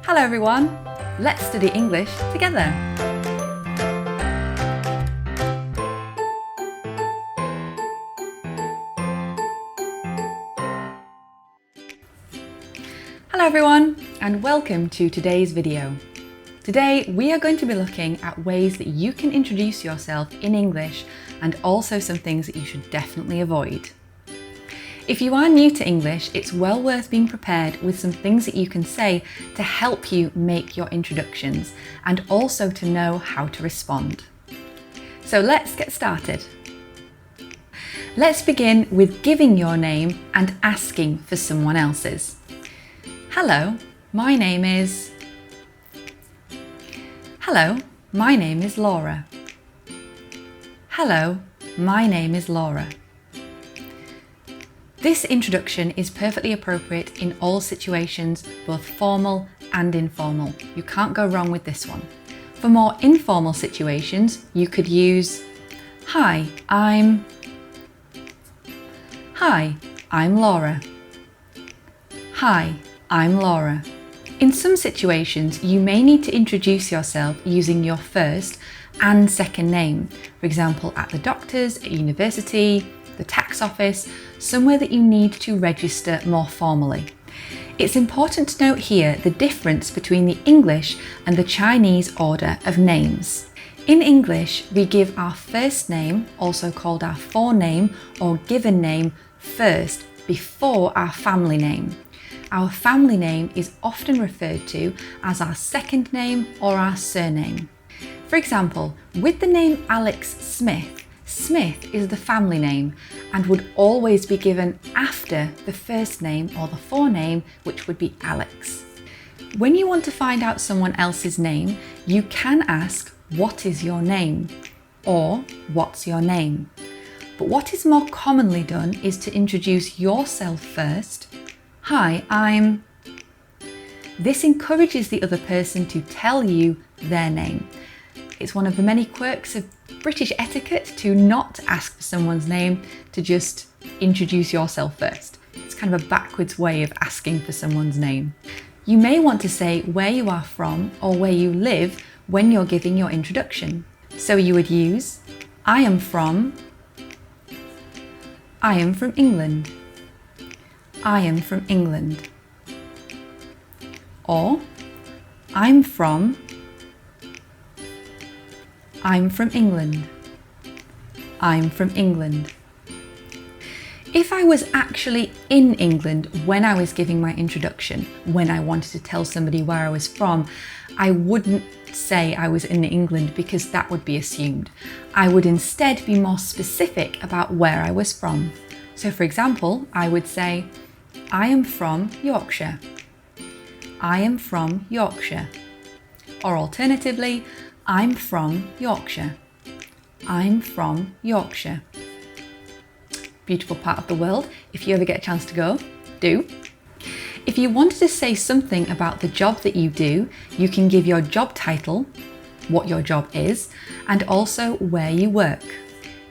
Hello everyone, let's study English together. Hello everyone, and welcome to today's video. Today we are going to be looking at ways that you can introduce yourself in English and also some things that you should definitely avoid. If you are new to English, it's well worth being prepared with some things that you can say to help you make your introductions and also to know how to respond. So let's get started. Let's begin with giving your name and asking for someone else's. Hello, my name is... Hello, my name is Laura. Hello, my name is Laura. This introduction is perfectly appropriate in all situations, both formal and informal. You can't go wrong with this one. For more informal situations, you could use Hi, I'm Laura. Hi, I'm Laura. In some situations, you may need to introduce yourself using your first and second name. For example, at the doctor's, at university, the tax office, somewhere that you need to register more formally. It's important to note here the difference between the English and the Chinese order of names. In English, we give our first name, also called our forename or given name, first before our family name. Our family name is often referred to as our second name or our surname. For example, with the name Alex Smith, Smith is the family name and would always be given after the first name or the forename, which would be Alex. When you want to find out someone else's name, you can ask, "What is your name?" or "What's your name?" But what is more commonly done is to introduce yourself first. Hi, I'm... This encourages the other person to tell you their name. It's one of the many quirks of British etiquette to not ask for someone's name, to just introduce yourself first. It's kind of a backwards way of asking for someone's name. You may want to say where you are from or where you live when you're giving your introduction. So you would use, I am from England. I am from England. Or, I'm from England. I'm from England. If I was actually in England when I was giving my introduction, when I wanted to tell somebody where I was from, I wouldn't say I was in England because that would be assumed. I would instead be more specific about where I was from. So for example, I would say, I am from Yorkshire. I am from Yorkshire. Or alternatively, I'm from Yorkshire. I'm from Yorkshire. Beautiful part of the world. If you ever get a chance to go, do. If you wanted to say something about the job that you do, you can give your job title, what your job is, and also where you work.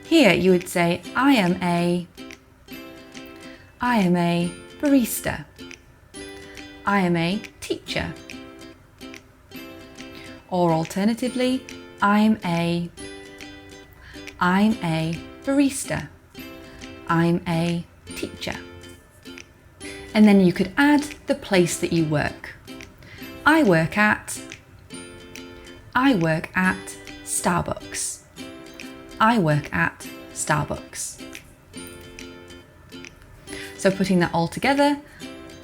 Here you would say, I am a barista. I am a teacher. Or alternatively, I'm a barista. I'm a teacher. And then you could add the place that you work. I work at Starbucks. I work at Starbucks. So putting that all together,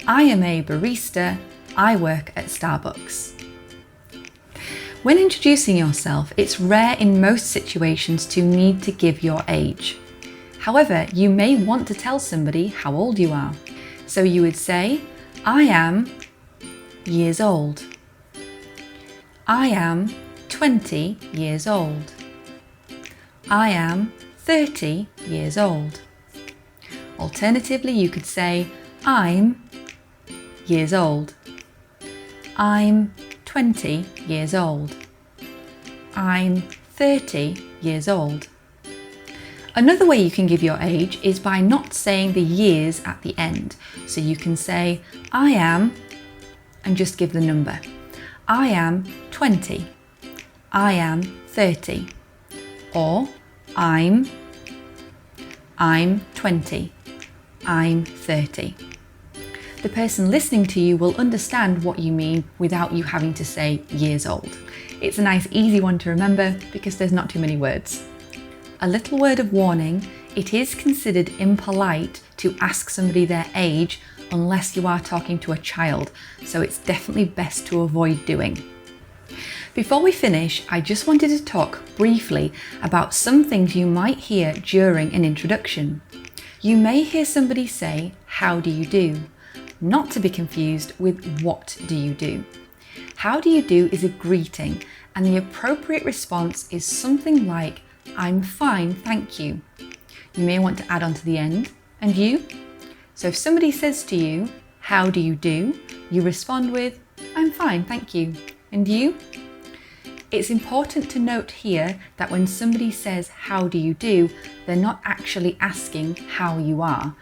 I am a barista. I work at Starbucks. When introducing yourself, it's rare in most situations to need to give your age. However, you may want to tell somebody how old you are. So you would say, I am years old. I am 20 years old. I am 30 years old. Alternatively, you could say, I'm years old. I'm 20 years old. I'm 30 years old. Another way you can give your age is by not saying the years at the end. So you can say, I am, and just give the number. I am 20. I am 30. Or I'm 20. I'm 30. The person listening to you will understand what you mean without you having to say years old. It's a nice, easy one to remember because there's not too many words. A little word of warning, it is considered impolite to ask somebody their age unless you are talking to a child, so it's definitely best to avoid doing. Before we finish, I just wanted to talk briefly about some things you might hear during an introduction. You may hear somebody say, "How do you do?" Not to be confused with "What do you do?" How do you do is a greeting, and the appropriate response is something like, "I'm fine, thank you." You may want to add on to the end, "And you?" So if somebody says to you, "How do you do?" you respond with, "I'm fine, thank you." And you? It's important to note here that when somebody says, "How do you do?" they're not actually asking how you are.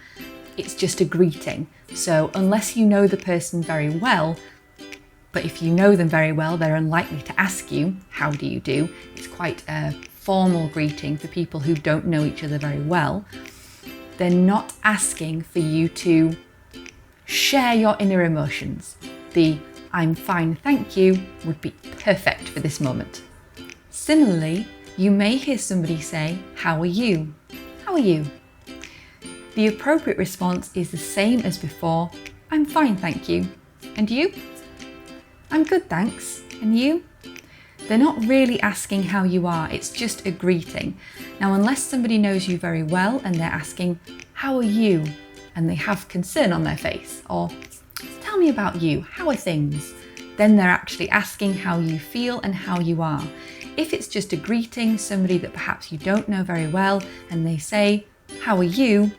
It's just a greeting. So unless you know the person very well, but if you know them very well, they're unlikely to ask you, "How do you do?" It's quite a formal greeting for people who don't know each other very well. They're not asking for you to share your inner emotions. The "I'm fine, thank you" would be perfect for this moment. Similarly, you may hear somebody say, "How are you?" How are you? The appropriate response is the same as before, "I'm fine, thank you." And you? "I'm good, thanks." And you? They're not really asking how you are, it's just a greeting. Now, unless somebody knows you very well and they're asking, "How are you?" and they have concern on their face, or "Tell me about you, how are things?" then they're actually asking how you feel and how you are. If it's just a greeting, somebody that perhaps you don't know very well, and they say, "How are you?"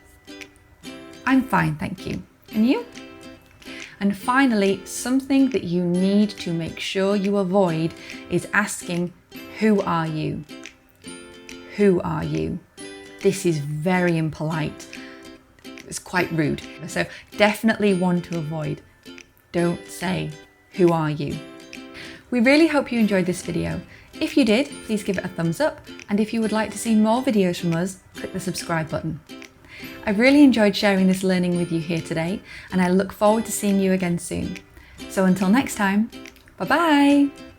"I'm fine, thank you." And you? And finally, something that you need to make sure you avoid is asking, "Who are you?" Who are you? This is very impolite. It's quite rude. So definitely one to avoid. Don't say, "Who are you?" We really hope you enjoyed this video. If you did, please give it a thumbs up. And if you would like to see more videos from us, click the subscribe button. I've really enjoyed sharing this learning with you here today, and I look forward to seeing you again soon. So until next time, bye-bye!